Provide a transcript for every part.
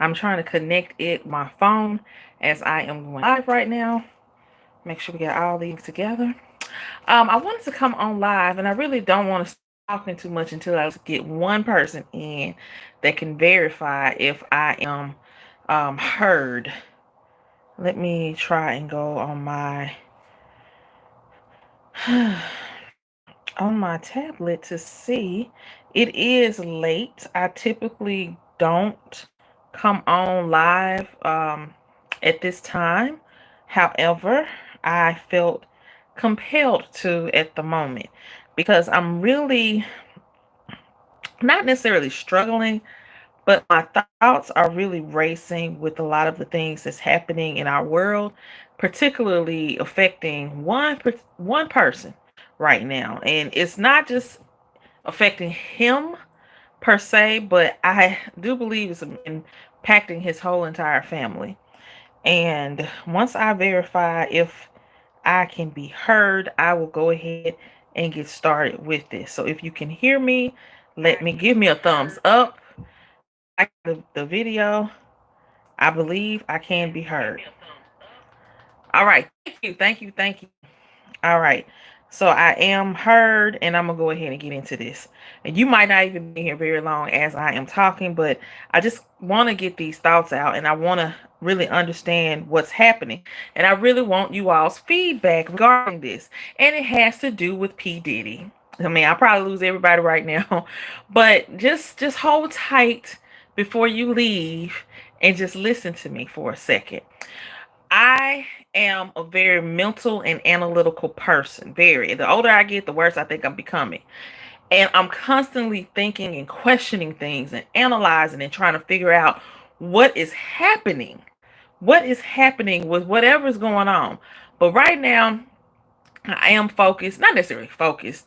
I'm trying to connect it my phone as I am going live right now. Make sure we get all these together. I wanted to come on live, and I really don't want to start talking too much until I get one person in that can verify if I am heard. Let me try and go on my on my tablet to see. It is late. I typically don't come on live at this time. However, I felt compelled to at the moment because I'm really not necessarily struggling, but my thoughts are really racing with a lot of the things that's happening in our world, particularly affecting one person right now. And it's not just affecting him per se, but I do believe it's impacting his whole entire family. And once I verify if I can be heard, I will go ahead and get started with this. So if you can hear me, let me give me a thumbs up. Like the video. I believe I can be heard. All right. Thank you. Thank you. Thank you. All right. So I am heard, and I'm going to go ahead and get into this. And you might not even be here very long as I am talking, but I just want to get these thoughts out, and I want to really understand what's happening. And I really want you all's feedback regarding this. And it has to do with P. Diddy. I mean, I'll probably lose everybody right now, but just hold tight before you leave and just listen to me for a second. I am a very mental and analytical person. Very. The older I get, the worse I think I'm becoming. And I'm constantly thinking and questioning things and analyzing and trying to figure out what is happening. What is happening with whatever's going on. But right now, I am focused, not necessarily focused,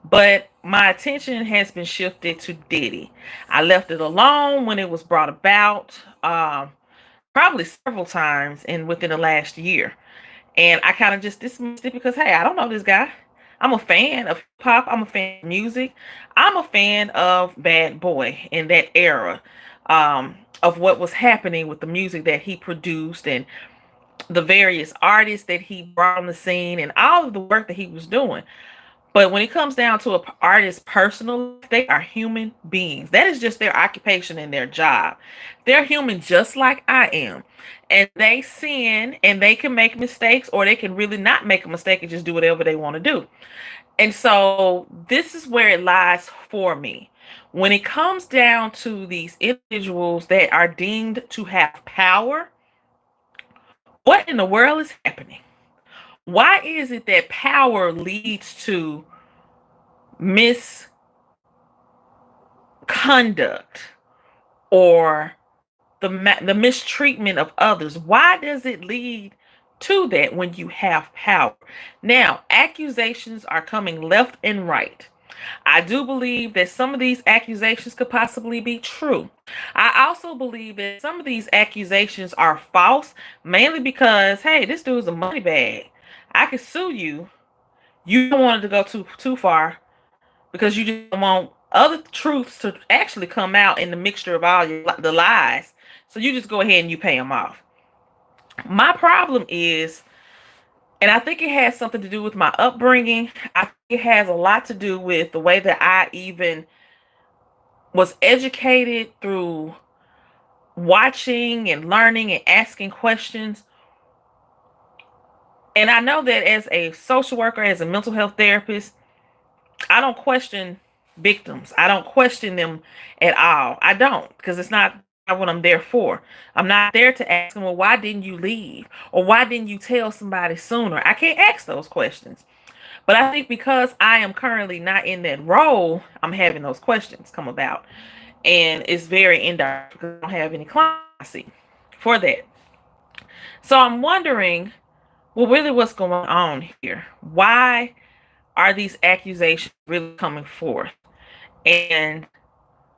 but my attention has been shifted to Diddy. I left it alone when it was brought about. Probably several times in within the last year. And I kind of just dismissed it because hey, I don't know this guy. I'm a fan of hip hop. I'm a fan of music. I'm a fan of Bad Boy in that era, of what was happening with the music that he produced and the various artists that he brought on the scene and all of the work that he was doing. But when it comes down to an artist's personal life, they are human beings. That is just their occupation and their job. They're human just like I am. And they sin and they can make mistakes, or they can really not make a mistake and just do whatever they want to do. And so this is where it lies for me. When it comes down to these individuals that are deemed to have power, what in the world is happening? Why is it that power leads to misconduct or the mistreatment of others? Why does it lead to that when you have power? Now, accusations are coming left and right. I do believe that some of these accusations could possibly be true. I also believe that some of these accusations are false, mainly because, hey, this dude's a money bag. I could sue you. You don't want it to go too far because you just don't want other truths to actually come out in the mixture of all the lies. So you just go ahead and you pay them off. My problem is, and I think it has something to do with my upbringing. I think it has a lot to do with the way that I even was educated through watching and learning and asking questions. And I know that as a social worker, as a mental health therapist, I don't question victims. I don't question them at all. I don't, because it's not what I'm there for. I'm not there to ask them, well, why didn't you leave? Or why didn't you tell somebody sooner? I can't ask those questions. But I think because I am currently not in that role, I'm having those questions come about. And it's very indirect because I don't have any clients for that. So I'm wondering, well, really what's going on here? Why are these accusations really coming forth? And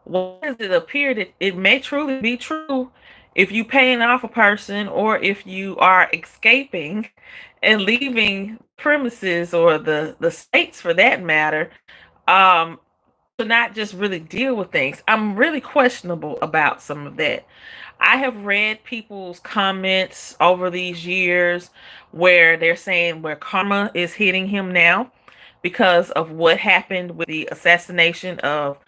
why does it appear that it may truly be true if you paying off a person or if you are escaping and leaving premises or the states for that matter, to not just really deal with things? I'm really questionable about some of that. I have read people's comments over these years where they're saying where karma is hitting him now because of what happened with the assassination of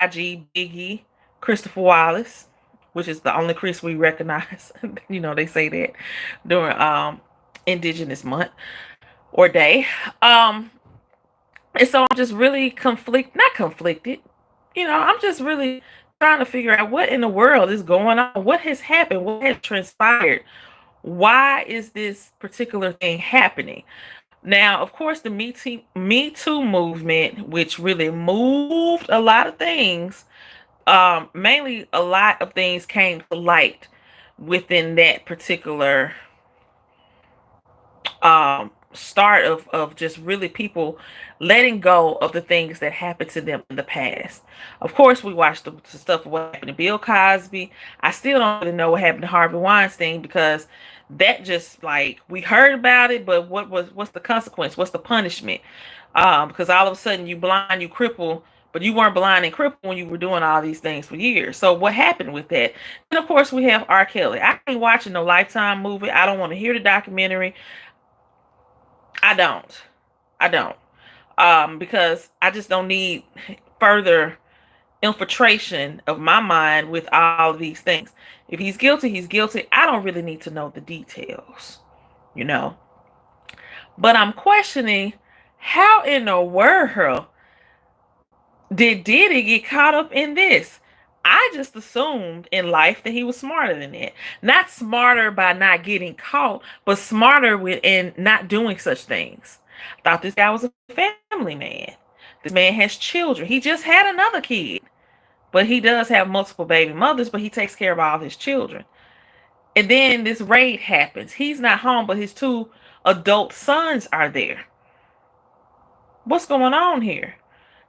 IG Biggie, Christopher Wallace, which is the only Chris we recognize. They say that during Indigenous Month or Day. Um, and so I'm just really not conflicted. I'm just really trying to figure out what in the world is going on. What has happened? What has transpired? Why is this particular thing happening? Now, of course, the Me Too movement, which really moved a lot of things, mainly a lot of things came to light within that particular start of just really people letting go of the things that happened to them in the past. Of course, we watched the stuff of what happened to Bill Cosby. I still don't really know what happened to Harvey Weinstein because that just like we heard about it, but what's the consequence? What's the punishment? Because all of a sudden you blind, you cripple, but you weren't blind and crippled when you were doing all these things for years. So what happened with that? And of course, we have R. Kelly. I ain't watching no Lifetime movie. I don't want to hear the documentary. I don't. I don't. Because I just don't need further infiltration of my mind with all of these things. If he's guilty, he's guilty. I don't really need to know the details, you know. But I'm questioning how in the world did Diddy get caught up in this? I just assumed in life that he was smarter than that. Not smarter by not getting caught, but smarter in not doing such things. I thought this guy was a family man. This man has children. He just had another kid, but he does have multiple baby mothers, but he takes care of all his children. And then this raid happens. He's not home, but his two adult sons are there. What's going on here?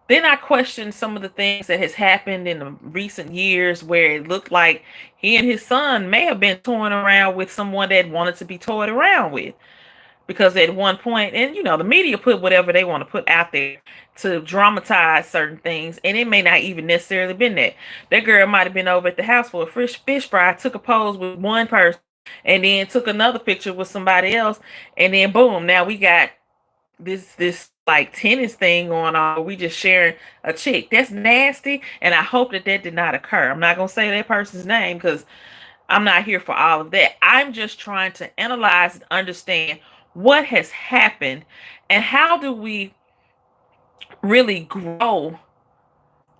Then I questioned some of the things that has happened in the recent years where it looked like he and his son may have been toying around with someone that wanted to be toyed around with. Because at one point, and the media put whatever they want to put out there to dramatize certain things, and it may not even necessarily been that. That girl might have been over at the house for a fish fry, took a pose with one person, and then took another picture with somebody else, and then boom, now we got this like tennis thing going on. We just sharing a chick. That's nasty, and I hope that did not occur. I'm not gonna say that person's name because I'm not here for all of that. I'm just trying to analyze and understand what has happened and how do we really grow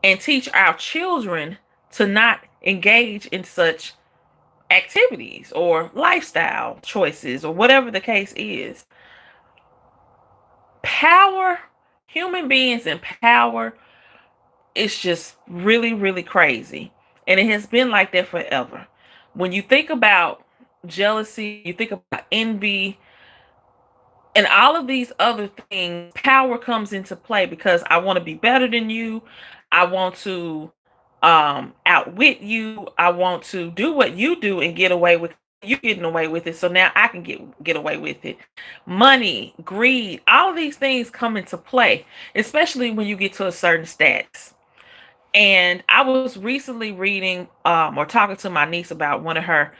and teach our children to not engage in such activities or lifestyle choices or whatever the case is. Power, human beings in power, is just really, really crazy. And it has been like that forever. When you think about jealousy, you think about envy, and all of these other things, power comes into play because I want to be better than you. I want to outwit you. I want to do what you do and get away with you getting away with it. So now I can get away with it. Money, greed, all of these things come into play, especially when you get to a certain status. And I was recently reading or talking to my niece about one of her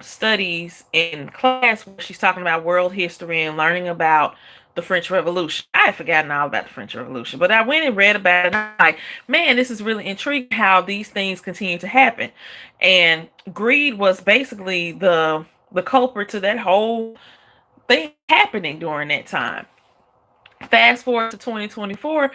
studies in class where she's talking about world history and learning about the French Revolution. I had forgotten all about the French Revolution, but I went and read about it. And I'm like, man, this is really intriguing how these things continue to happen. And greed was basically the culprit to that whole thing happening during that time. Fast forward to 2024,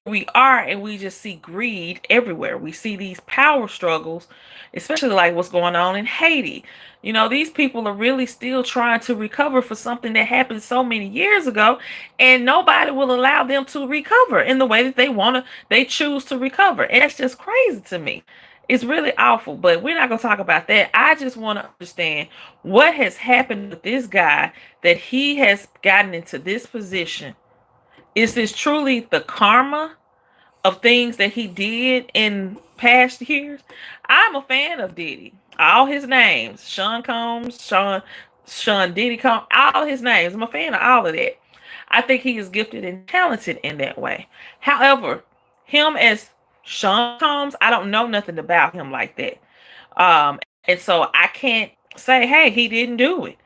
we are, and we just see greed everywhere. We see these power struggles, especially like what's going on in Haiti. These people are really still trying to recover for something that happened so many years ago, and nobody will allow them to recover in the way that they choose to recover. And that's just crazy to me. It's really awful, but we're not going to talk about that. I just want to understand what has happened with this guy that he has gotten into this position. Is this truly the karma of things that he did in past years? I'm a fan of Diddy. All his names, Sean Combs, Sean Diddy Combs, all his names. I'm a fan of all of that. I think he is gifted and talented in that way. However, him as Sean Combs, I don't know nothing about him like that. And so I can't say, hey, he didn't do it.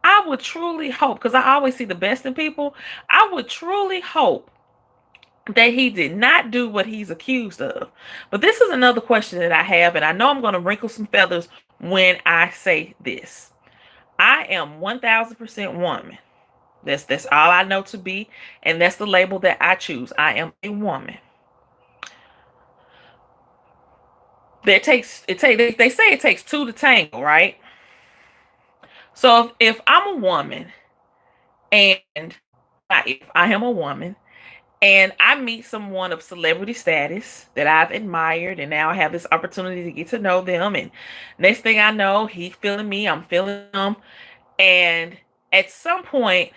I would truly hope, because I always see the best in people, I would truly hope that he did not do what he's accused of. But this is another question that I have, and I know I'm going to wrinkle some feathers when I say this. I am 1000% woman. That's all I know to be, and that's the label that I choose. I am a woman. They say it takes two to tangle, right? So if I'm a woman, and if I am a woman, and I meet someone of celebrity status that I've admired, and now I have this opportunity to get to know them, and next thing I know, he's feeling me, I'm feeling him, and at some point,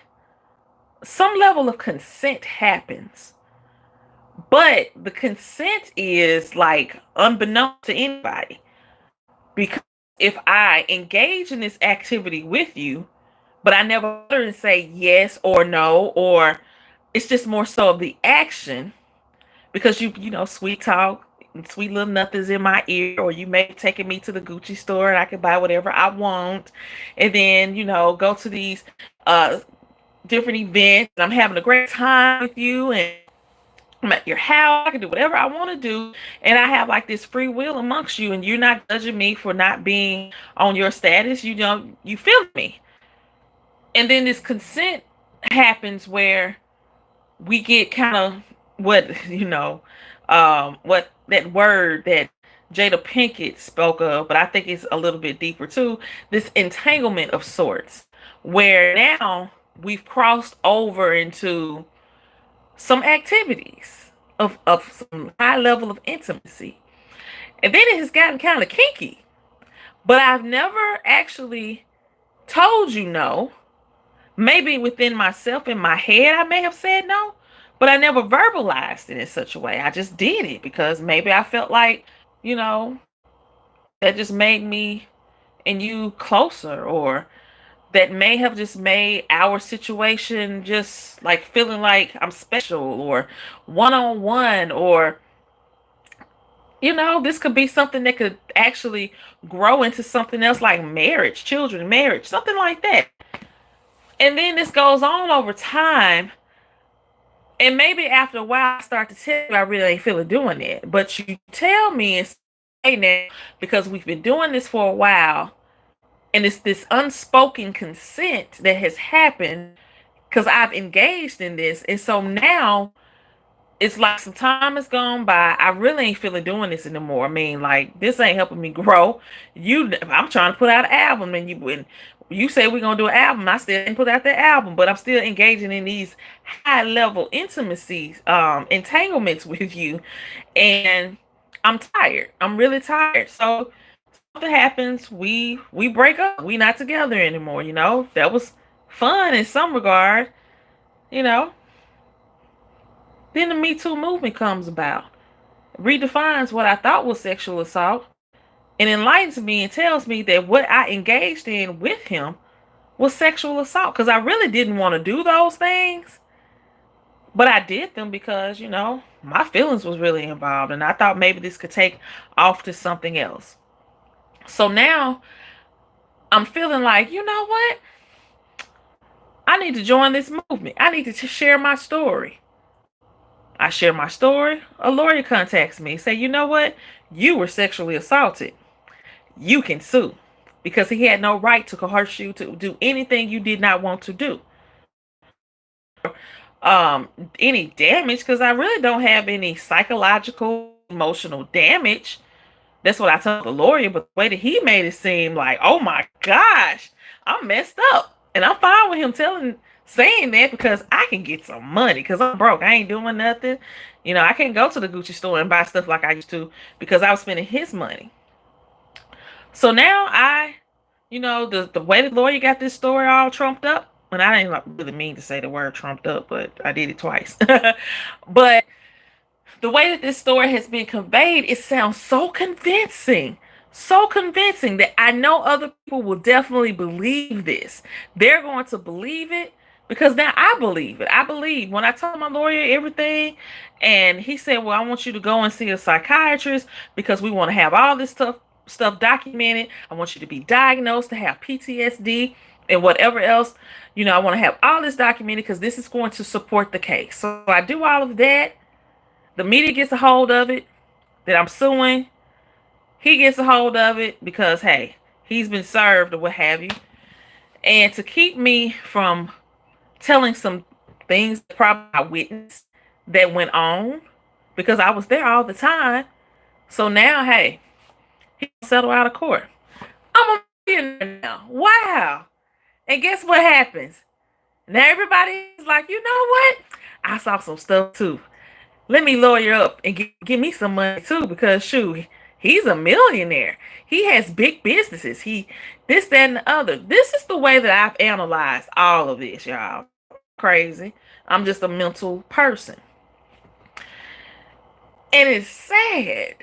some level of consent happens. But the consent is like unbeknownst to anybody. Because if I engage in this activity with you, but I never utter and say yes or no, or it's just more so of the action, because sweet talk and sweet little nothings in my ear, or you may be taking me to the Gucci store and I can buy whatever I want, and then go to these uh different events, and I'm having a great time with you, and I'm at your house. I can do whatever I want to do, and I have like this free will amongst you, and you're not judging me for not being on your status. You feel me, and then this consent happens where we get kind of what what that word that Jada Pinkett spoke of, but I think it's a little bit deeper too. This entanglement of sorts, where now we've crossed over into some activities of some high level of intimacy. And then it has gotten kind of kinky. But I've never actually told you no. Maybe within myself, in my head, I may have said no, but I never verbalized it in such a way. I just did it because maybe I felt like, you know, that just made me and you closer, or that may have just made our situation just like feeling like I'm special, or one on one, or this could be something that could actually grow into something else like marriage, children, marriage, something like that. And then this goes on over time. And maybe after a while, I start to tell you I really ain't feeling doing it. But you tell me and say now, because we've been doing this for a while, and it's this unspoken consent that has happened because I've engaged in this. And so now it's like some time has gone by. I really ain't feeling doing this anymore. I mean, like, this ain't helping me grow. I'm trying to put out an album, and you say we're gonna do an album. I still didn't put out the album, but I'm still engaging in these high level intimacies, entanglements with you, and I'm tired. I'm really tired. So something happens. We break up. We not together anymore. That was fun in some regard. You know. Then the Me Too movement comes about, redefines what I thought was sexual assault, and enlightens me and tells me that what I engaged in with him was sexual assault. Because I really didn't want to do those things, but I did them because, my feelings was really involved, and I thought maybe this could take off to something else. So now I'm feeling like, you know what? I need to join this movement. I need to share my story. I share my story. A lawyer contacts me, say, you know what? You were sexually assaulted. You can sue, because he had no right to coerce you to do anything you did not want to do, or any damage, because I really don't have any psychological, emotional damage. That's what I told the lawyer. But the way that he made it seem like, oh my gosh, I'm messed up. And I'm fine with him saying that, because I can get some money, because I'm broke. I ain't doing nothing. I can't go to the Gucci store and buy stuff like I used to, because I was spending his money. So now the way the lawyer got this story all trumped up, and I didn't really mean to say the word trumped up, but I did it twice. But the way that this story has been conveyed, it sounds so convincing. So convincing that I know other people will definitely believe this. They're going to believe it because now I believe it. I believe when I told my lawyer everything, and he said, well, I want you to go and see a psychiatrist because we want to have all this stuff stuff documented. I want you to be diagnosed, to have PTSD and whatever else. I want to have all this documented because this is going to support the case. So I do all of that. The media gets a hold of it that I'm suing. He gets a hold of it because, hey, he's been served or what have you. And to keep me from telling some things probably I witnessed that went on because I was there all the time. So now, hey, he settle out of court. I'm a millionaire now. Wow. And guess what happens? Now everybody's like, you know what? I saw some stuff too. Let me lawyer up and give me some money too because shoot, he's a millionaire. He has big businesses. He this, that, and the other. This is the way that I've analyzed all of this, y'all. Crazy. I'm just a mental person. And it's sad.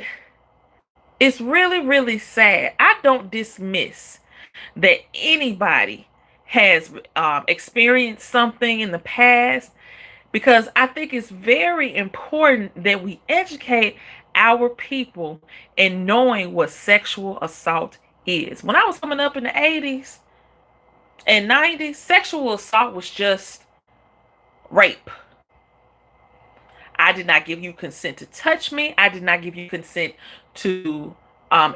It's really, really sad. I don't dismiss that anybody has experienced something in the past because I think it's very important that we educate our people in knowing what sexual assault is. When I was coming up in the 80s and 90s, sexual assault was just rape. I did not give you consent to touch me. I did not give you consent to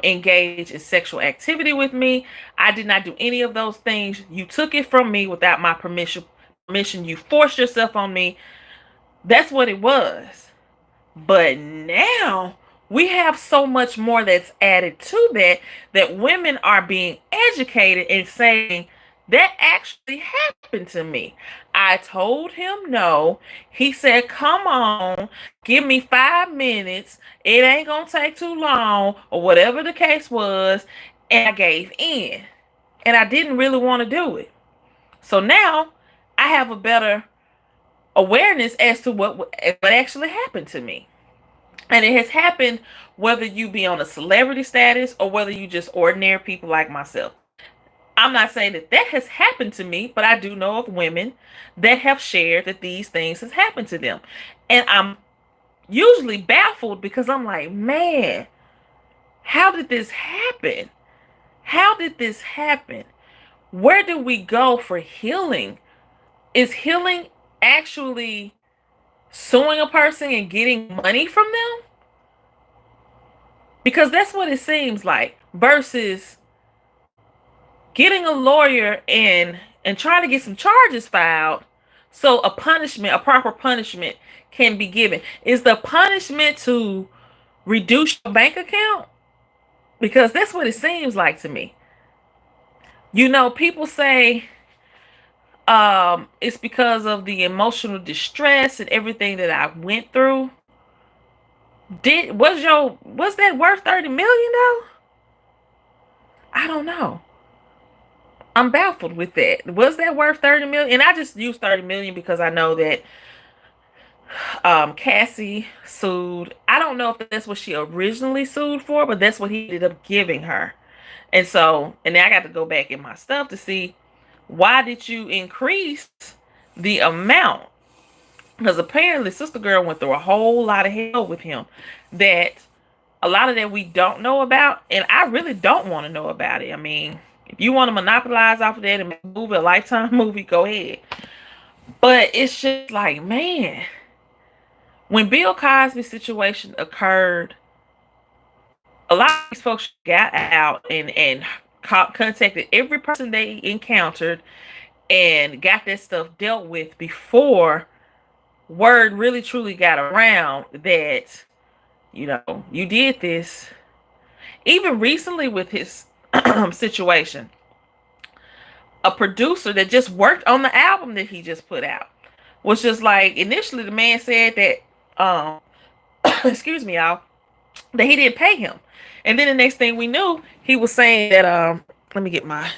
engage in sexual activity with me. I did not do any of those things. You took it from me without my permission. You forced yourself on me. That's what it was. But now we have so much more that's added to that women are being educated and saying that actually happened to me. I told him no. He said, come on, give me 5 minutes. It ain't gonna take too long, or whatever the case was. And I gave in. And I didn't really want to do it. So now I have a better awareness as to what actually happened to me. And it has happened whether you be on a celebrity status or whether you just ordinary people like myself. I'm not saying that has happened to me, but I do know of women that have shared that these things has happened to them. And I'm usually baffled because I'm like, man, how did this happen? How did this happen? Where do we go for healing? Is healing actually suing a person and getting money from them? Because that's what it seems like, versus getting a lawyer and trying to get some charges filed so a proper punishment can be given. Is the punishment to reduce your bank account? Because that's what it seems like to me. People say it's because of the emotional distress and everything that I went through. Was that worth $30 million though? I don't know. I'm baffled with that. Was that worth 30 million? And I just used 30 million because I know that Cassie sued. I don't know if that's what she originally sued for, but that's what he ended up giving her. And then I got to go back in my stuff to see, why did you increase the amount? Because apparently Sister Girl went through a whole lot of hell with him, that a lot of that we don't know about, and I really don't want to know about it. I mean, if you want to monopolize off of that and make a movie, a Lifetime movie, go ahead. But it's just like, man, when Bill Cosby's situation occurred, a lot of these folks got out and contacted every person they encountered and got that stuff dealt with before word really truly got around that, you did this. Even recently with his situation, a producer that just worked on the album that he just put out was just like, initially the man said that excuse me, y'all, that he didn't pay him. And then the next thing we knew, he was saying that let me get my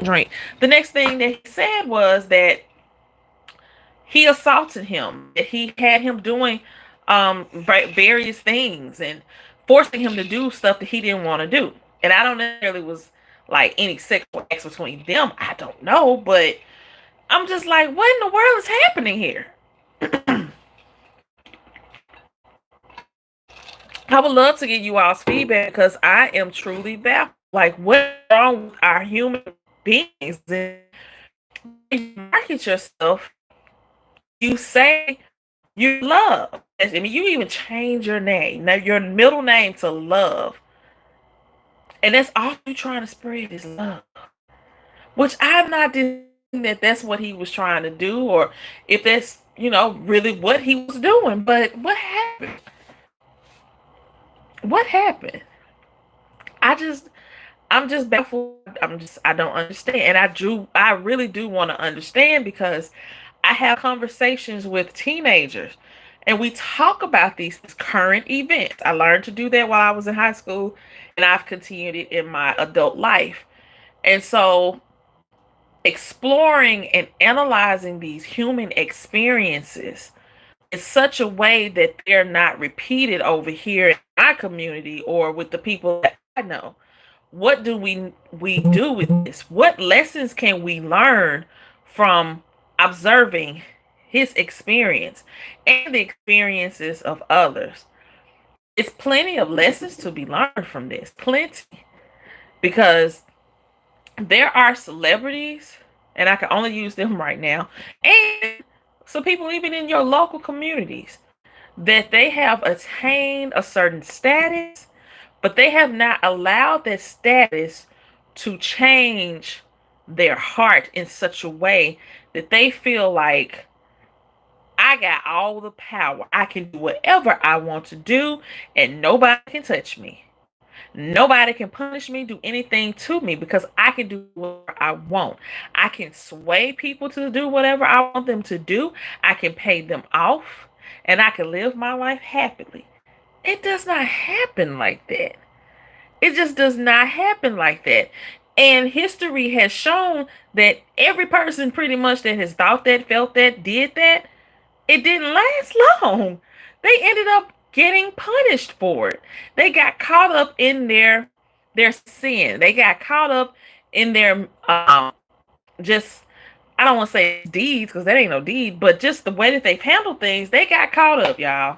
drink. The next thing that he said was that he assaulted him, that he had him doing various things and forcing him to do stuff that he didn't want to do. And I don't necessarily was like any sexual acts between them. I don't know, but I'm just like, what in the world is happening here? I would love to get you all's feedback because I am truly baffled. Like, what's wrong with our human beings? And you market yourself, you say you love. I mean, you even change your name, now your middle name to Love, and that's all you're trying to spread is love. Which I'm not disputing that that's what he was trying to do, or if that's really what he was doing. But what happened? What happened? I just I'm just baffled. I don't understand. And I really do want to understand because I have conversations with teenagers and we talk about these current events. I learned to do that while I was in high school and I've continued it in my adult life. And so exploring and analyzing these human experiences in such a way that they're not repeated over here in my community or with the people that I know. What do we do with this? What lessons can we learn from observing his experience and the experiences of others? It's plenty of lessons to be learned from this. Plenty. Because there are celebrities, and I can only use them right now, and some people even in your local communities that they have attained a certain status, but they have not allowed that status to change their heart in such a way that they feel like I got all the power. I can do whatever I want to do, and nobody can touch me. Nobody can punish me, do anything to me because I can do whatever I want. I can sway people to do whatever I want them to do. I can pay them off and I can live my life happily. It does not happen like that. It just does not happen like that. And history has shown that every person pretty much that has thought that, felt that, did that, it didn't last long. They ended up getting punished for it. They got caught up in their sin. They got caught up in their just I don't want to say deeds because that ain't no deed, but just the way that they've handled things, they got caught up, y'all.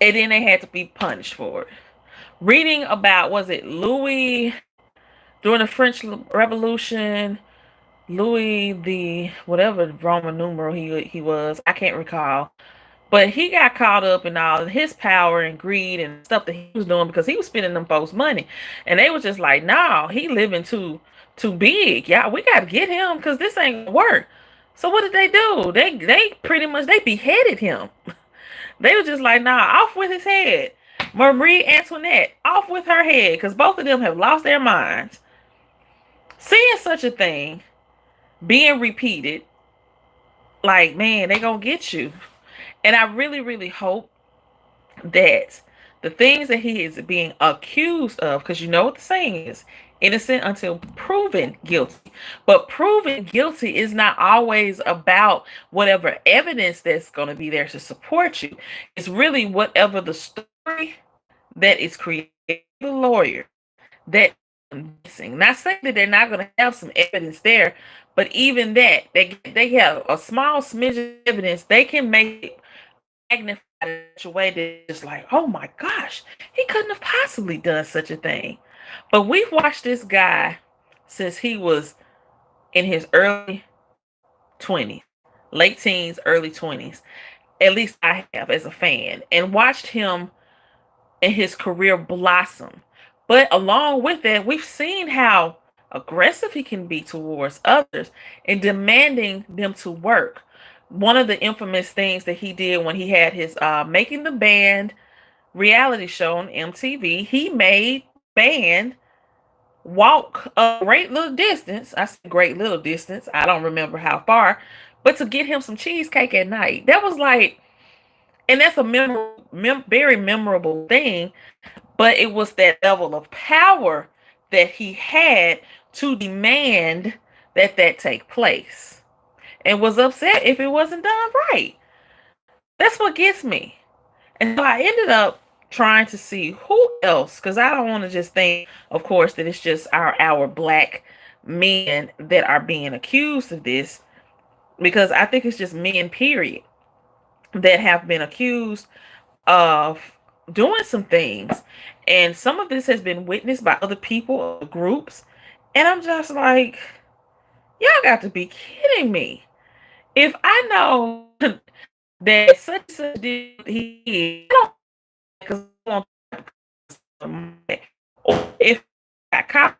And then they had to be punished for it. Reading about was it Louis during the French Revolution, Louis the whatever Roman numeral he was, I can't recall. But he got caught up in all of his power and greed and stuff that he was doing because he was spending them folks' money. And they was just like, no, he living too big. Yeah, we gotta get him because this ain't gonna work. So what did they do? They pretty much they beheaded him. They were just like, nah, off with his head. Marie Antoinette, off with her head, because both of them have lost their minds. Seeing such a thing being repeated, like, man, they gonna get you. And I really, really hope that the things that he is being accused of, because you know what the saying is, innocent until proven guilty. But proven guilty is not always about whatever evidence that's going to be there to support you. It's really whatever the story that is created by the lawyer that convincing. Not saying that they're not going to have some evidence there, but even that they have a small smidge of evidence, they can make it magnified in such a way that it's like, oh my gosh, he couldn't have possibly done such a thing. But we've watched this guy since he was in his early 20s, late teens, early 20s. At least I have as a fan, and watched him and his career blossom. But along with that, we've seen how aggressive he can be towards others and demanding them to work. One of the infamous things that he did when he had his Making the Band reality show on MTV, he made band walk a great little distance. I said great little distance. I don't remember how far, but to get him some cheesecake at night. That was like, and that's a very memorable thing, but it was that level of power that he had to demand that that take place and was upset if it wasn't done right. That's what gets me. And so I ended up trying to see who else, because I don't want to just think, of course, that it's just our black men that are being accused of this, because I think it's just men, period, that have been accused of doing some things. And some of this has been witnessed by other people, other groups. And I'm just like, y'all got to be kidding me. If I know that such and such did what he did, I don't because I want to, or if I caught,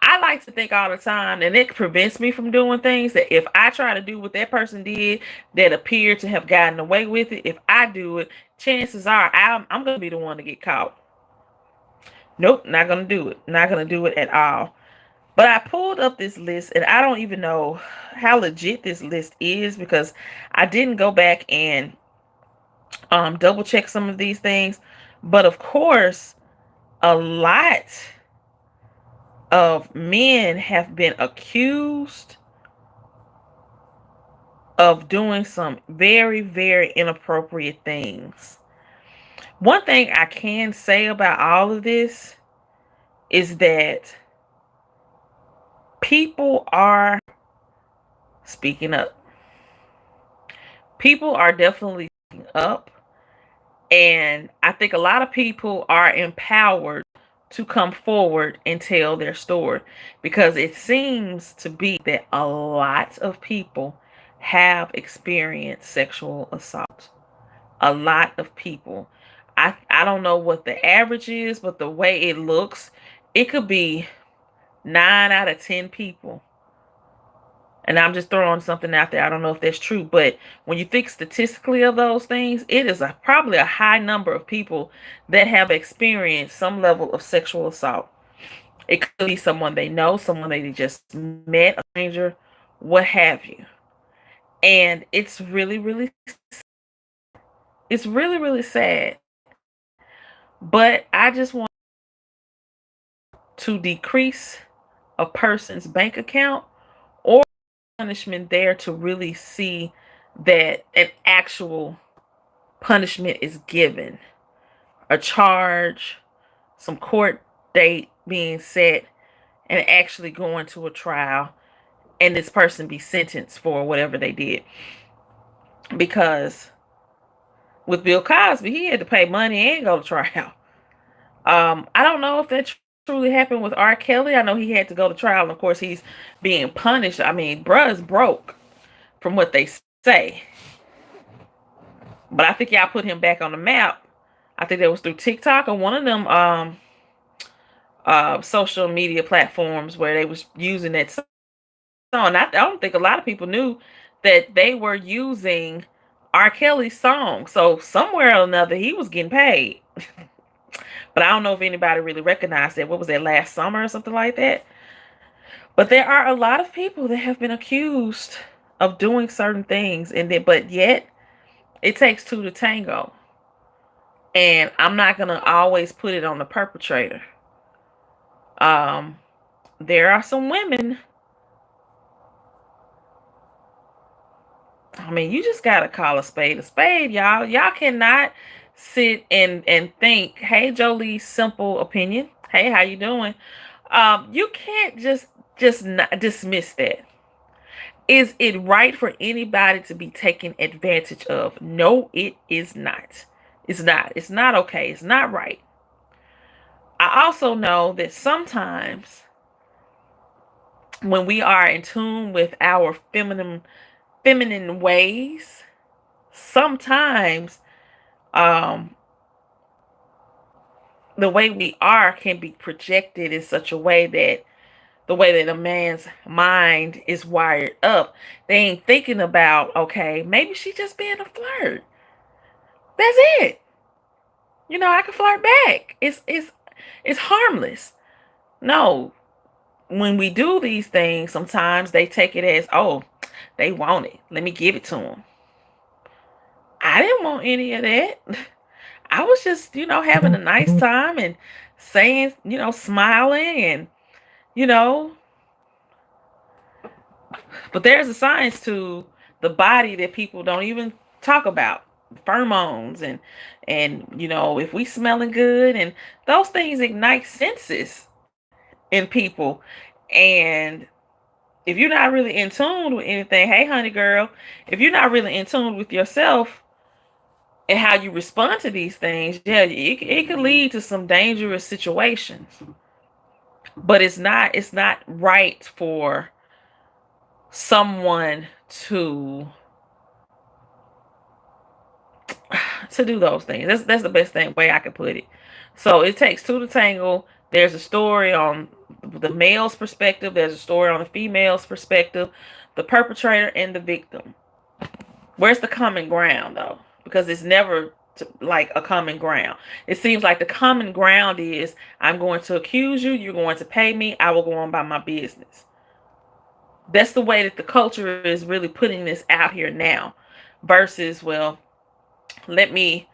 I like to think all the time, and it prevents me from doing things that if I try to do what that person did that appeared to have gotten away with it, if I do it, chances are I'm going to be the one to get caught. Nope, not going to do it. Not going to do it at all. But I pulled up this list, and I don't even know how legit this list is because I didn't go back and double check some of these things. But of course, a lot of men have been accused of doing some very, very inappropriate things. One thing I can say about all of this is that people are speaking up. People are definitely speaking up. And I think a lot of people are empowered to come forward and tell their story because it seems to be that a lot of people have experienced sexual assault. A lot of people. I don't know what the average is, but the way it looks, it could be 9 out of 10 people. And I'm just throwing something out there. I don't know if that's true, but when you think statistically of those things, it is probably a high number of people that have experienced some level of sexual assault. It could be someone they know, someone they just met, a stranger, what have you. And it's really, really sad. But I just want to decrease a person's bank account or punishment there to really see that an actual punishment is given, a charge, some court date being set, and actually going to a trial, and this person be sentenced for whatever they did. Because with Bill Cosby, he had to pay money and go to trial. I don't know if that truly happened with R. Kelly. I know he had to go to trial, and of course he's being punished. I mean, bruh's broke from what they say. But I think y'all put him back on the map. I think that was through TikTok or one of them social media platforms where they was using that song. I don't think a lot of people knew that they were using R. Kelly's song. So somewhere or another, he was getting paid. But I don't know if anybody really recognized that. What was that, last summer or something like that? But there are a lot of people that have been accused of doing certain things, but yet it takes two to tango. And I'm not gonna always put it on the perpetrator. Um, there are some women. I mean, you just gotta call a spade, y'all. Y'all cannot sit and think, hey, Jolie's simple opinion. Hey, how you doing? You can't just not dismiss that. Is it right for anybody to be taken advantage of? No, it is not. It's not. It's not okay. It's not right. I also know that sometimes when we are in tune with our feminine ways, sometimes um the way we are can be projected in such a way that the way that a man's mind is wired up, they ain't thinking about, okay, maybe she just being a flirt. That's it. I can flirt back. It's harmless. No, when we do these things, sometimes they take it as, oh, they want it. Let me give it to them. I didn't want any of that. I was just, having a nice time and saying, smiling and, you know, but there's a science to the body that people don't even talk about. Pheromones and if we smelling good, and those things ignite senses in people. And if you're not really in tune with anything, hey honey girl, if you're not really in tune with yourself, and how you respond to these things, yeah, it could lead to some dangerous situations. But it's not right for someone to do those things. That's the best thing way I could put it. So it takes two to tango. There's a story on the male's perspective. There's a story on the female's perspective, the perpetrator and the victim. Where's the common ground though? Because it's never like a common ground. It seems like the common ground is I'm going to accuse you. You're going to pay me. I will go on by my business. That's the way that the culture is really putting this out here now. Versus, well, let me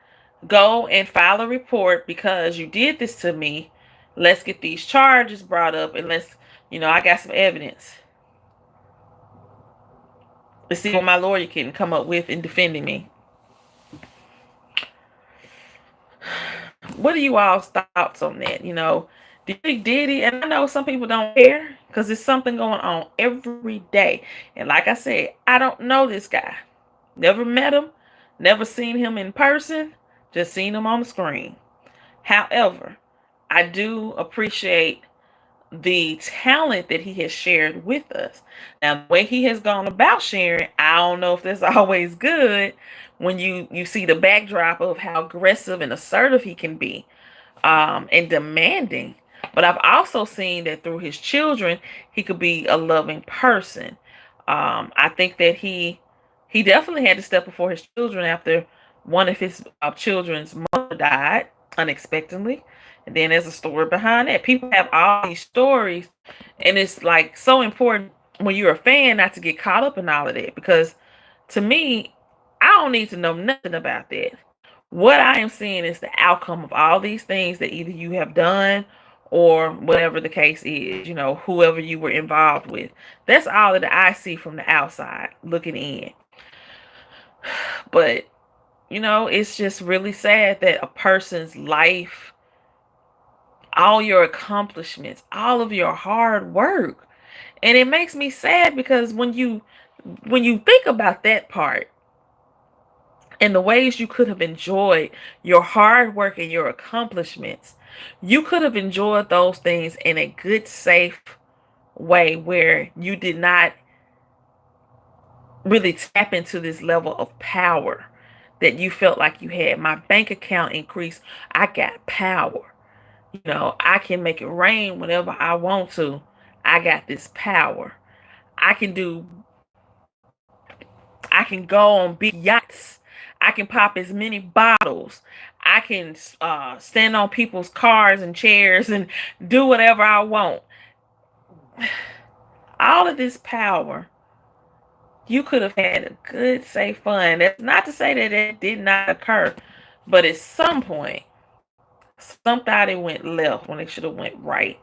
go and file a report because you did this to me. Let's get these charges brought up and I got some evidence. Let's see what my lawyer can come up with in defending me. What are you all's thoughts on that? Do you think Diddy, and I know some people don't care because there's something going on every day. And like I said, I don't know this guy. Never met him, never seen him in person, just seen him on the screen. However, I do appreciate the talent that he has shared with us. Now, the way he has gone about sharing, I don't know if that's always good when you see the backdrop of how aggressive and assertive he can be, and demanding. But I've also seen that through his children, he could be a loving person. I think that he definitely had to step before his children after one of his children's mother died unexpectedly. And then there's a story behind that. People have all these stories, and it's like so important when you're a fan not to get caught up in all of that. Because to me, I don't need to know nothing about that. What I am seeing is the outcome of all these things that either you have done or whatever the case is, whoever you were involved with. That's all that I see from the outside looking in. But, it's just really sad that a person's life, all your accomplishments, all of your hard work. And it makes me sad because when you think about that part and the ways you could have enjoyed your hard work and your accomplishments, you could have enjoyed those things in a good, safe way where you did not really tap into this level of power that you felt like you had. My bank account increased. I got power. I can make it rain whenever I want to. I got this power. I can do, I can go on big yachts. I can pop as many bottles. I can stand on people's cars and chairs and do whatever I want. All of this power, you could have had a good, safe fun. That's not to say that it did not occur, but at some point, somebody went left when they should have went right.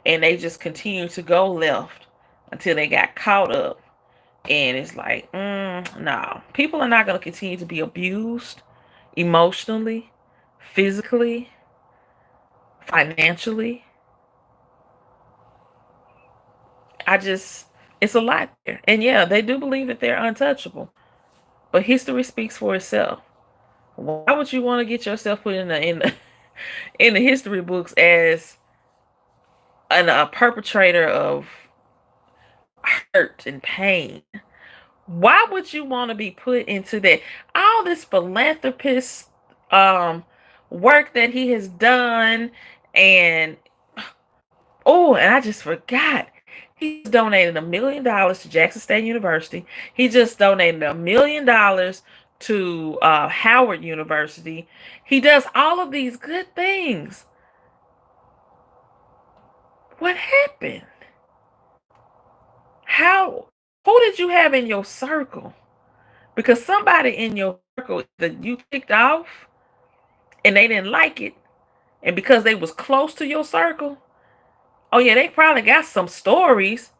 And they just continued to go left until they got caught up. And it's like, no. People are not going to continue to be abused emotionally, physically, financially. It's a lot there. And yeah, they do believe that they're untouchable. But history speaks for itself. Why would you want to get yourself put in the history books as a perpetrator of hurt and pain? Why would you want to be put into that? All this philanthropist work that he has done, and and I just forgot. He donated $1 million to Jackson State University. He just donated $1 million to Howard University. He does all of these good things. What happened? Who did you have in your circle? Because somebody in your circle that you ticked off and they didn't like it, and because they was close to your circle, oh yeah, they probably got some stories,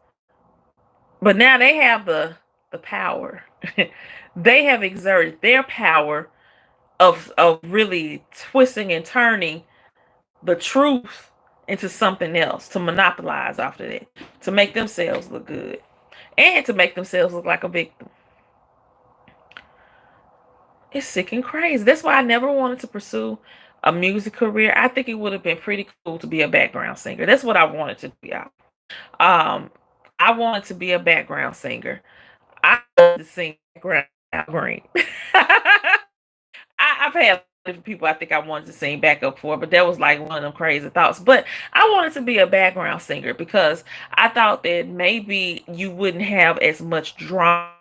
but now they have the power. They have exerted their power of really twisting and turning the truth into something else to monopolize after that, to make themselves look good and to make themselves look like a victim. It's sick and crazy. That's why I never wanted to pursue a music career. I think it would have been pretty cool to be a background singer. That's what I wanted to be out. Um, I wanted to be a background singer. I wanted to sing background green. I've had different people I think I wanted to sing backup for, but that was like one of them crazy thoughts. But I wanted to be a background singer because I thought that maybe you wouldn't have as much drama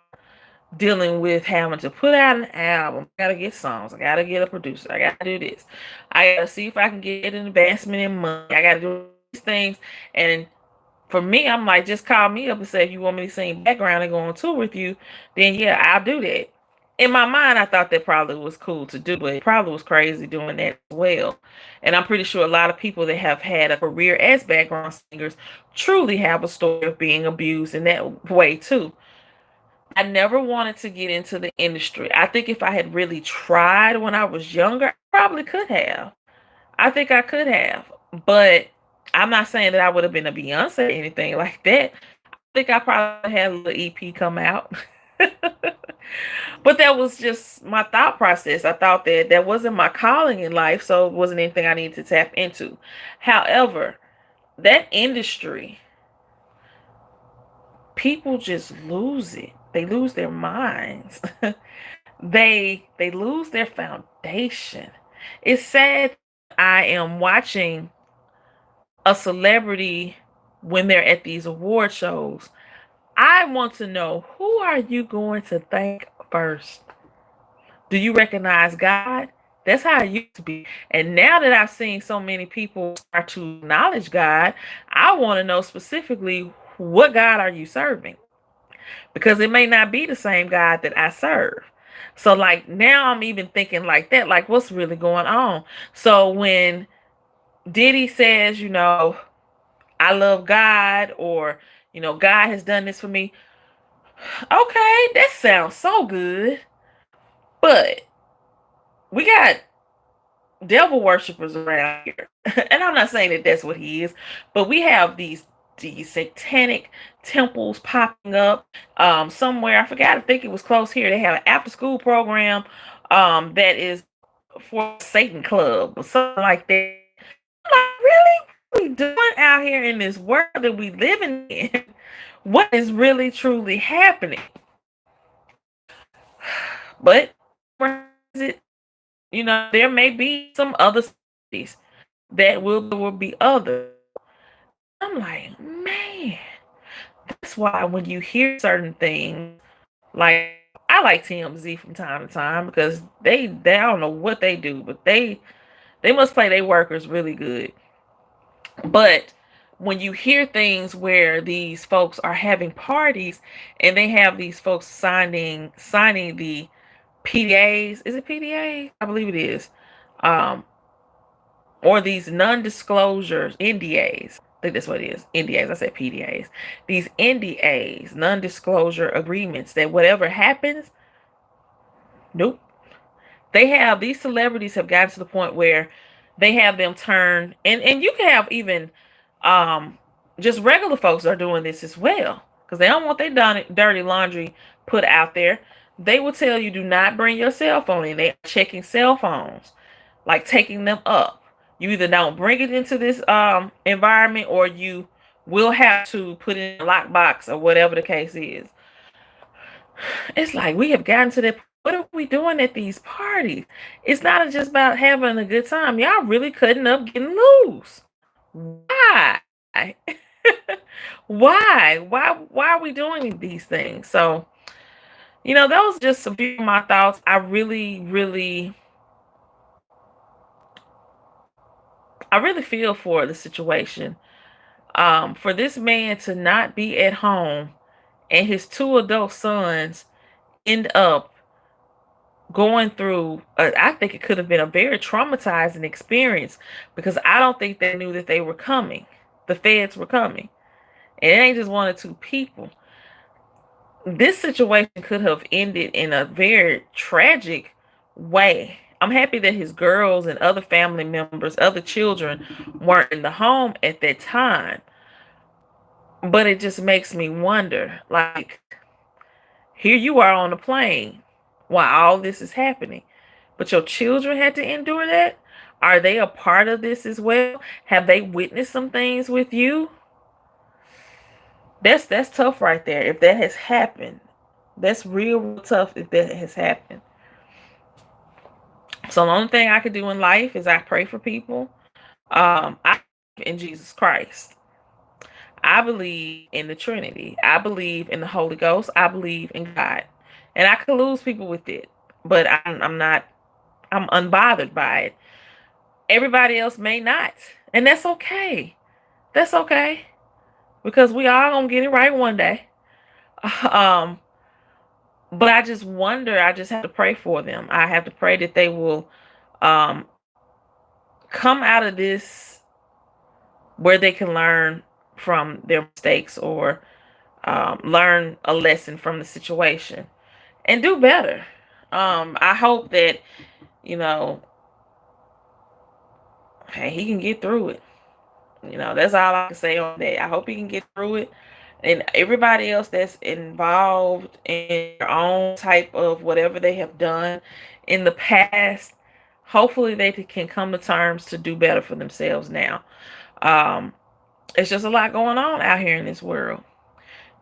dealing with having to put out an album. I gotta get songs. I gotta get a producer. I gotta do this. I gotta see if I can get an investment in money. I gotta do these things. And for me, I'm like, just call me up and say if you want me to sing background and go on tour with you, then yeah, I'll do that. In my mind, I thought that probably was cool to do, but it probably was crazy doing that as well. And I'm pretty sure a lot of people that have had a career as background singers truly have a story of being abused in that way too. I never wanted to get into the industry. I think if I had really tried when I was younger, I probably could have. I think I could have. But I'm not saying that I would have been a Beyonce or anything like that. I think I probably had a little EP come out. But that was just my thought process. I thought that that wasn't my calling in life, so it wasn't anything I needed to tap into. However, that industry, people just lose it. They lose their minds. They lose their foundation. It's sad. I am watching a celebrity when they're at these award shows. I want to know, who are you going to thank first? Do you recognize God? That's how it used to be. And now that I've seen so many people start to acknowledge God, I want to know specifically, what God are you serving? Because it may not be the same God that I serve. So like now I'm even thinking like that, like what's really going on? So when Diddy says, I love God, or God has done this for me. Okay, that sounds so good. But we got devil worshippers around here. And I'm not saying that that's what he is, but we have these satanic temples popping up somewhere. I forgot. I think it was close here. They have an after school program that is for Satan Club or something like that. I'm like, really? What are we doing out here in this world that we living in? What is really truly happening? But where is it? There may be some other cities that will be other. I'm like, man, that's why when you hear certain things, like I like TMZ from time to time because they I don't know what they do, but they must play their workers really good. But when you hear things where these folks are having parties and they have these folks signing the PDAs, is it PDA? I believe it is. Um, or these non-disclosures, NDAs. I think that's what it is. NDAs. I said PDAs. These NDAs, non-disclosure agreements, that whatever happens, nope. These celebrities have gotten to the point where they have them turn, and you can have even um just regular folks are doing this as well because they don't want their dirty laundry put out there. They will tell you, do not bring your cell phone in. They are checking cell phones, like taking them up. You either don't bring it into this environment, or you will have to put it in a lockbox, or whatever the case is. It's like we have gotten to that. What are we doing at these parties? It's not just about having a good time. Y'all really cutting up, getting loose. Why? Why are we doing these things? So, those are just a few of my thoughts. I really feel for the situation. For this man to not be at home and his two adult sons end up going through, I think it could have been a very traumatizing experience, because I don't think they knew that they were coming. The feds were coming. And it ain't just one or two people. This situation could have ended in a very tragic way. I'm happy that his girls and other family members, other children, weren't in the home at that time. But it just makes me wonder, like, here you are on a plane. while all this is happening. But your children had to endure that? Are they a part of this as well? Have they witnessed some things with you? That's tough right there. If that has happened, that's real tough if that has happened. So the only thing I could do in life is I pray for people. I believe in Jesus Christ. I believe in the Trinity. I believe in the Holy Ghost. I believe in God. And I could lose people with it, but I'm not. I'm unbothered by it. Everybody else may not, and that's okay. That's okay because we all gonna get it right one day. Um, but I just wonder. I just have to pray for them. I have to pray that they will um come out of this where they can learn from their mistakes or learn a lesson from the situation and do better. I hope that, you know, hey, he can get through it. That's all I can say on that. I hope he can get through it. And everybody else that's involved in their own type of whatever they have done in the past, hopefully they can come to terms to do better for themselves now. Um, it's just a lot going on out here in this world.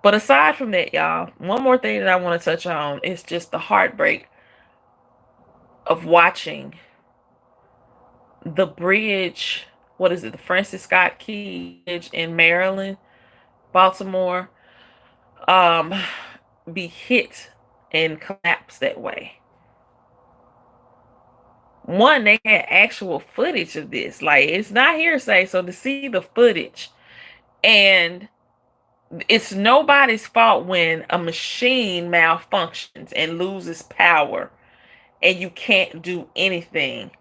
But aside from that, y'all, one more thing that I want to touch on is just the heartbreak of watching the bridge. What is it? The Francis Scott Key Bridge in Maryland, Baltimore, um, be hit and collapse that way. One, they had actual footage of this. Like, it's not hearsay. So to see the footage, and it's nobody's fault when a machine malfunctions and loses power and you can't do anything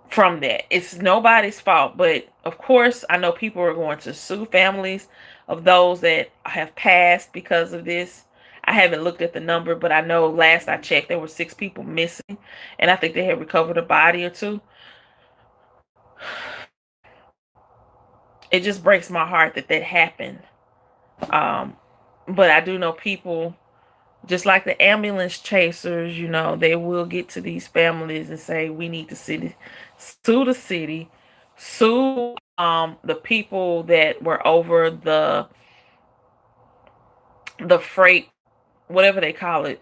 from that. It's nobody's fault. But of course, I know people are going to sue families of those that have passed because of this. I haven't looked at the number, but I know last I checked, there were 6 people missing, and I think they had recovered a body or two. It just breaks my heart that that happened. Um, but I do know people, just like the ambulance chasers, they will get to these families and say, we need to sue the city, sue the people that were over the freight, whatever they call it.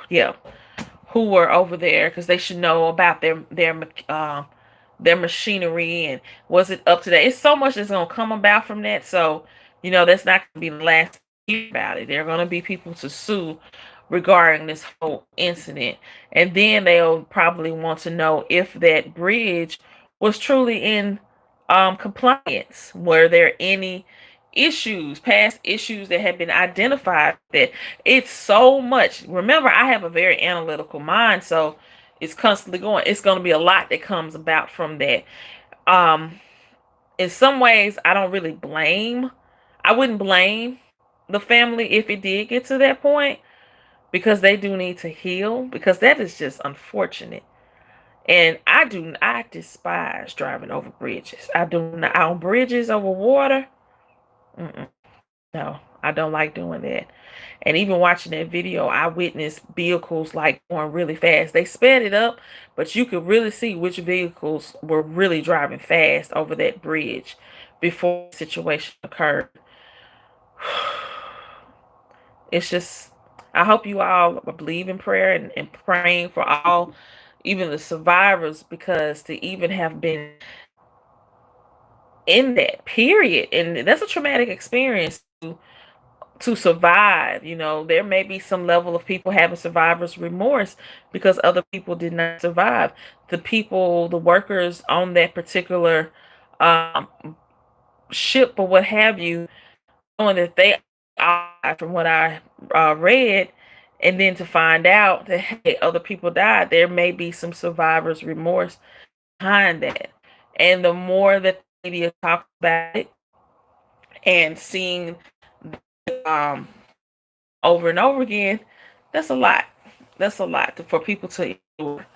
Yeah, who were over there, because they should know about their machinery and was it up to date. It's so much that's gonna come about from that. So that's not gonna be the last hear about it. There are gonna be people to sue regarding this whole incident, and then they'll probably want to know if that bridge was truly in compliance. Were there any past issues that have been identified? That it's so much. Remember, I have a very analytical mind, so it's constantly going. It's going to be a lot that comes about from that. Um, in some ways, I wouldn't blame the family if it did get to that point, because they do need to heal, because that is just unfortunate. And I despise driving over bridges. I do not, on bridges over water. Mm-mm. No, I don't like doing that. And even watching that video, I witnessed vehicles like going really fast. They sped it up, but you could really see which vehicles were really driving fast over that bridge before the situation occurred. It's just, I hope you all believe in prayer and praying for all, even the survivors, because to even have been in that period, and that's a traumatic experience to survive. There may be some level of people having survivor's remorse because other people did not survive. The workers on that particular um, ship or what have you, knowing that they are, from what I read, and then to find out that, hey, other people died, there may be some survivor's remorse behind that. And the more that the media talks about it and seeing um, over and over again, that's a lot. That's a lot for people to endure.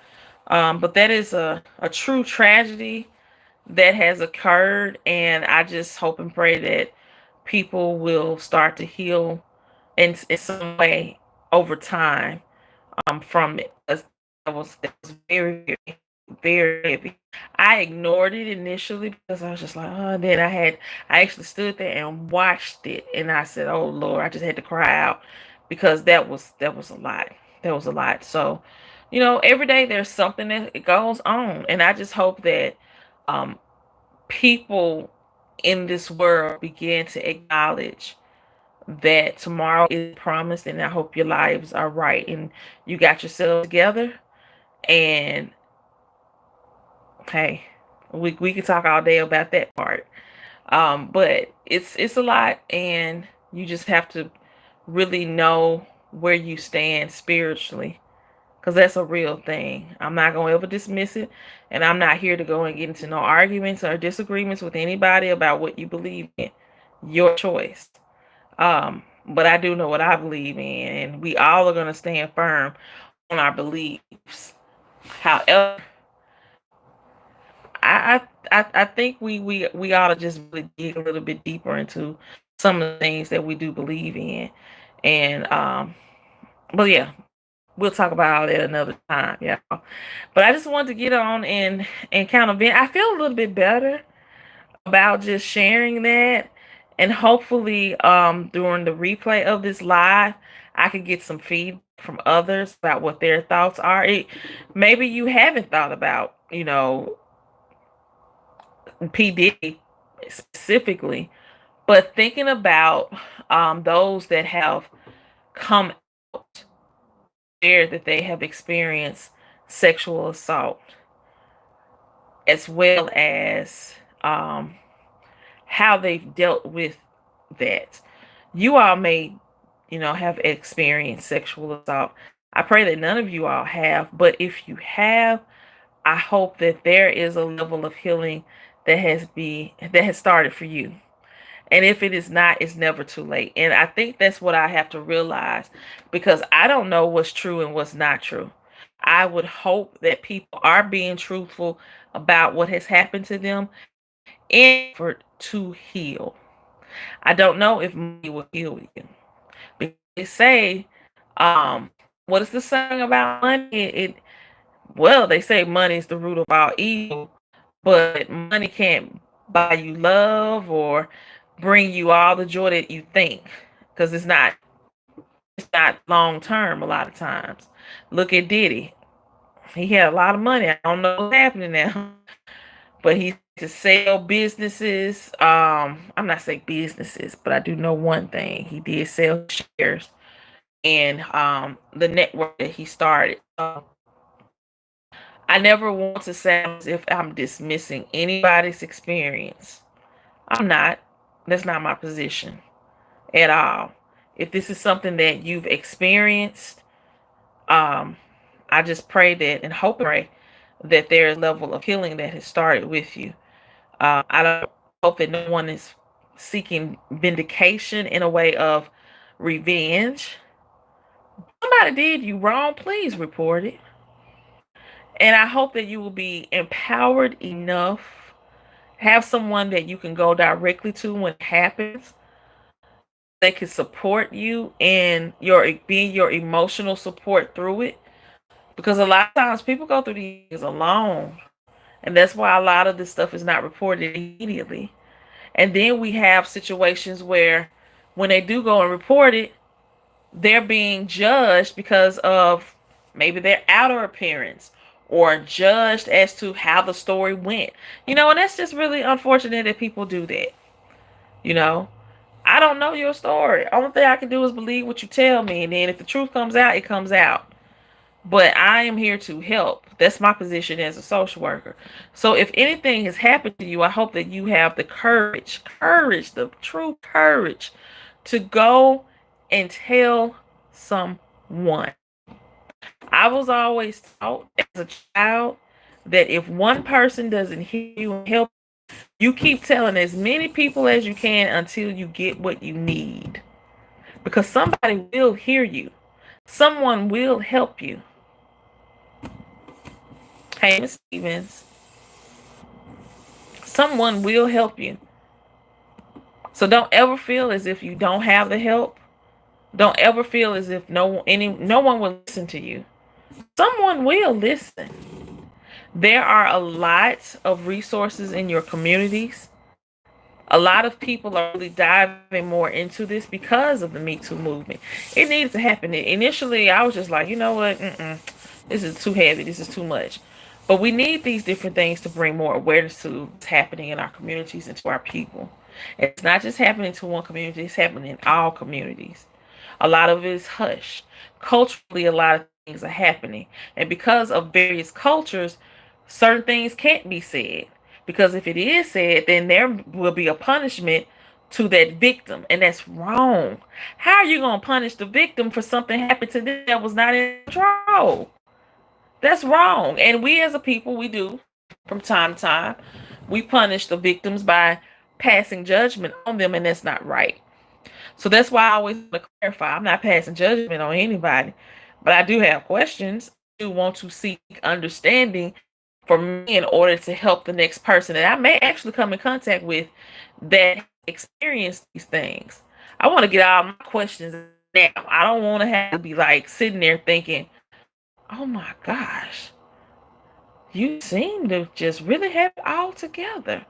But that is a true tragedy that has occurred, and I just hope and pray that people will start to heal in some way over time. from it. That was very, very, very heavy. I ignored it initially because I was just like, oh. Then I actually stood there and watched it, and I said, oh Lord, I just had to cry out because that was a lot. That was a lot. So, every day there's something that goes on, and I just hope that um, people in this world begin to acknowledge that tomorrow is promised, and I hope your lives are right and you got yourself together. And hey, we can talk all day about that part. But it's a lot, and you just have to really know where you stand spiritually, because that's a real thing. I'm not gonna ever dismiss it, and I'm not here to go and get into no arguments or disagreements with anybody about what you believe in. Your choice. But I do know what I believe in, and we all are gonna stand firm on our beliefs. However, I think we ought to just really dig a little bit deeper into some of the things that we do believe in, and but yeah, we'll talk about all that another time, yeah. But I just wanted to get on and kind of vent. I feel a little bit better about just sharing that, and hopefully during the replay of this live I could get some feedback from others about what their thoughts are. Maybe you haven't thought about, P Diddy specifically, but thinking about those that have come out there that they have experienced sexual assault, as well as um, how they've dealt with that. You all may, have experienced sexual assault. I pray that none of you all have, but if you have, I hope that there is a level of healing that has started for you. And if it is not, it's never too late. And I think that's what I have to realize, because I don't know what's true and what's not true. I would hope that people are being truthful about what has happened to them in effort to heal. I don't know if money will heal you. Because they say, um, what is the saying about money? Well, they say money is the root of all evil, but money can't buy you love or bring you all the joy that you think, because it's not long term a lot of times. Look at Diddy. He had a lot of money. I don't know what's happening now, but he to sell businesses. I'm not saying businesses, but I do know one thing. He did sell shares in the network that he started. I never want to sound as if I'm dismissing anybody's experience. I'm not. That's not my position at all. If this is something that you've experienced, um, I just pray that and hope and pray that there is a level of healing that has started with you. I don't hope that no one is seeking vindication in a way of revenge. Somebody did you wrong, please report it. And I hope that you will be empowered enough, have someone that you can go directly to when it happens. They can support you in your being your emotional support through it. Because a lot of times people go through these things alone. And that's why a lot of this stuff is not reported immediately. And then we have situations where when they do go and report it, they're being judged because of maybe their outer appearance, or judged as to how the story went. And that's just really unfortunate that people do that. You know, I don't know your story. Only thing I can do is believe what you tell me, and then if the truth comes out, it comes out. But I am here to help. That's my position as a social worker. So if anything has happened to you, I hope that you have the courage, the true courage to go and tell someone. I was always taught as a child that if one person doesn't hear you and help, you keep telling as many people as you can until you get what you need. Because somebody will hear you. Someone will help you. Hey, Miss Stevens. Someone will help you. So don't ever feel as if you don't have the help. Don't ever feel as if no one will listen to you. Someone will listen. There are a lot of resources in your communities. A lot of people are really diving more into this because of the Me Too movement. It needed to happen. Initially, I was just like, you know what? This is too heavy. This is too much. But we need these different things to bring more awareness to what's happening in our communities and to our people. It's not just happening to one community, it's happening in all communities. A lot of it is hush. Culturally, a lot of things are happening. And because of various cultures, certain things can't be said. Because if it is said, then there will be a punishment to that victim. And that's wrong. How are you going to punish the victim for something happened to them that was not in control? That's wrong. And we as a people, we do from time to time. We punish the victims by passing judgment on them, and that's not right. So that's why I always want to clarify. I'm not passing judgment on anybody, but I do have questions. I do want to seek understanding for me in order to help the next person that I may actually come in contact with that has experienced these things. I want to get all my questions now. I don't want to have to be like sitting there thinking, oh my gosh, you seem to just really have it all together.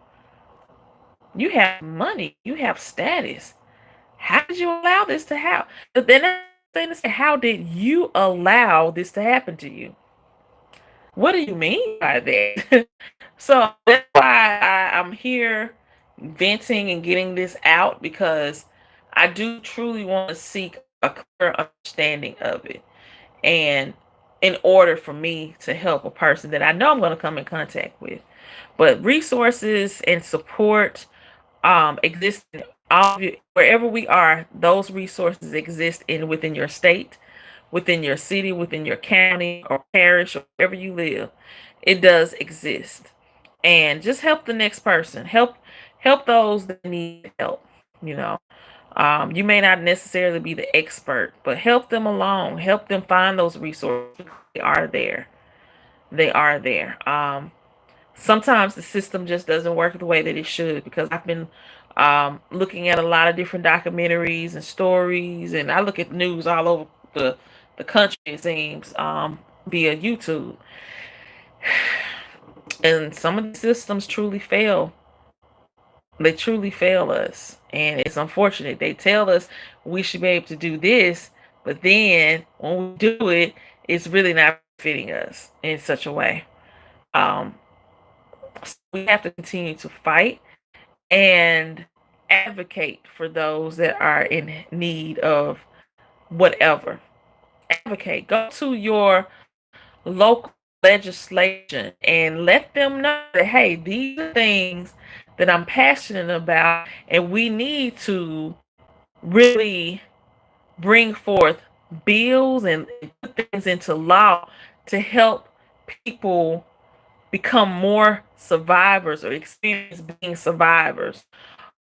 You have money, you have status. How did you allow this to happen? Then I thing to say, how did you allow this to happen to you? What do you mean by that? So that's why I'm here venting and getting this out because I do truly want to seek a clear understanding of it. And in order for me to help a person that I know I'm going to come in contact with. But resources and support exist in all of you, wherever we are. Those resources exist in within your state, within your city, within your county or parish or wherever you live. It does exist, and just help the next person. Help those that need help. You know, you may not necessarily be the expert, but help them along. Help them find those resources. They are there. They are there. Sometimes the system just doesn't work the way that it should because I've been looking at a lot of different documentaries and stories, and I look at news all over the country, it seems, via YouTube. And some of the systems truly fail. They truly fail us. And it's unfortunate. They tell us we should be able to do this, but then when we do it, it's really not fitting us in such a way. Um, so we have to continue to fight and advocate for those that are in need of whatever. Advocate. Go to your local legislation and let them know that, hey, these are things that I'm passionate about, and we need to really bring forth bills and put things into law to help people become more survivors or experience being survivors.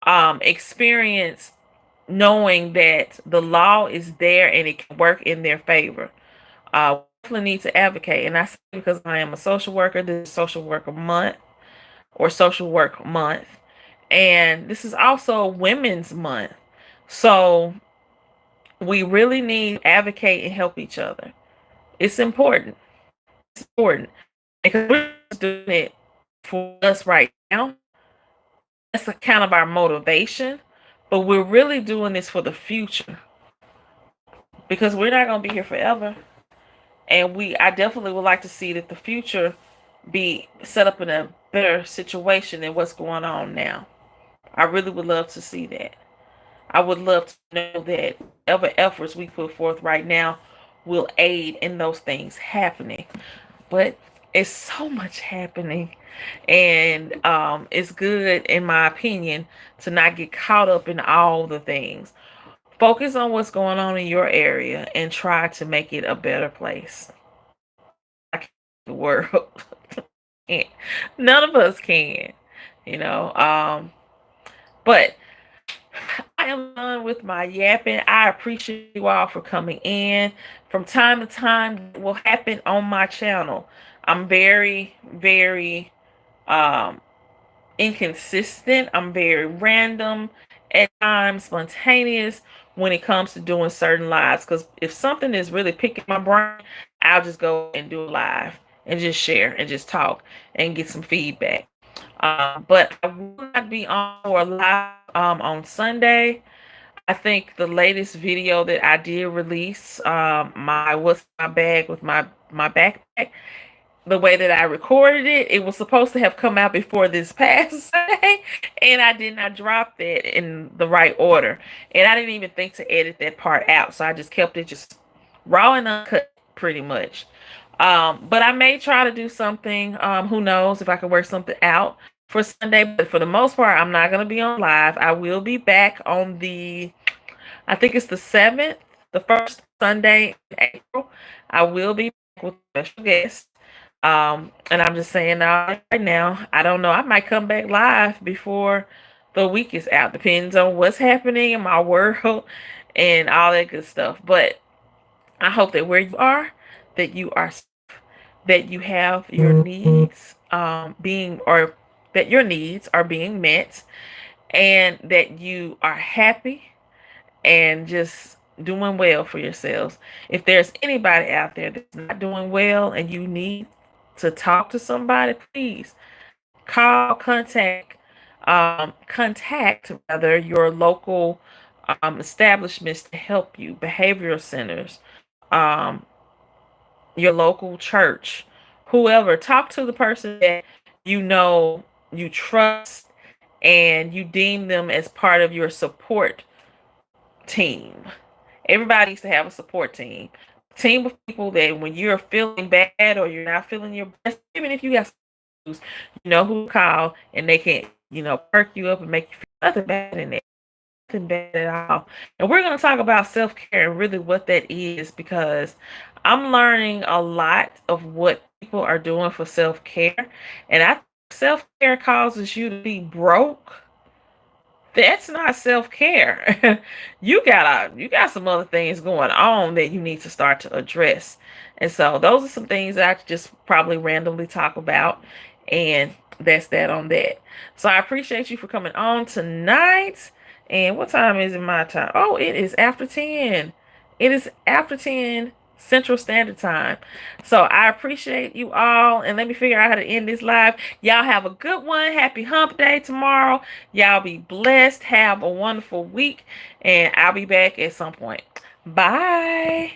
Experience knowing that the law is there and it can work in their favor. We definitely need to advocate, and I say because I am a social worker. This is Social Worker Month or Social Work Month, and this is also Women's Month. So we really need to advocate and help each other. It's important. It's important because we're just doing it for us right now. That's a kind of our motivation, but we're really doing this for the future because we're not going to be here forever. And I definitely would like to see that the future be set up in a better situation than what's going on now. I really would love to see that. I would love to know that whatever efforts we put forth right now will aid in those things happening. But it's so much happening, and it's good, in my opinion, to not get caught up in all the things. Focus on what's going on in your area and try to make it a better place. I can't the world. Can't. None of us can, you know. But I am done with my yapping. I appreciate you all for coming in. From time to time, it will happen on my channel. I'm very, very um, inconsistent. I'm very random. at times spontaneous when it comes to doing certain lives. Because if something is really picking my brain, I'll just go and do a live and just share and just talk and get some feedback. But I will not be on for a live on Sunday. I think the latest video that I did release, my what's my bag with my backpack, the way that I recorded it, it was supposed to have come out before this past Sunday, and I did not drop that in the right order. And I didn't even think to edit that part out, so I just kept it just raw and uncut, pretty much. But I may try to do something. Who knows if I can work something out for Sunday? But for the most part, I'm not gonna be on live. I will be back on I think it's the 7th, the first Sunday in April. I will be back with a special guest. And I'm just saying right now, I don't know. I might come back live before the week is out. Depends on what's happening in my world and all that good stuff. But I hope that where you are, that you are that you have your needs being or that your needs are being met and that you are happy and just doing well for yourselves. If there's anybody out there that's not doing well and you need to talk to somebody, please call, contact rather your local establishments to help you, behavioral centers, um, your local church, whoever. Talk to the person that you know you trust and you deem them as part of your support team. Everybody needs to have a support team. Team of people that when you're feeling bad or you're not feeling your best, even if you got issues, you know who to call and they can, perk you up and make you feel nothing bad in there. Nothing bad at all. And we're going to talk about self care and really what that is because I'm learning a lot of what people are doing for self care. And I think self care causes you to be broke. That's not self-care. You got some other things going on that you need to start to address. And so those are some things that I could just probably randomly talk about. And that's that on that. So I appreciate you for coming on tonight. And what time is it my time? Oh, it is after 10. It is after 10 Central Standard Time. So I appreciate you all. And let me figure out how to end this live. Y'all have a good one. Happy hump day tomorrow. Y'all be blessed. Have a wonderful week. And I'll be back at some point. Bye.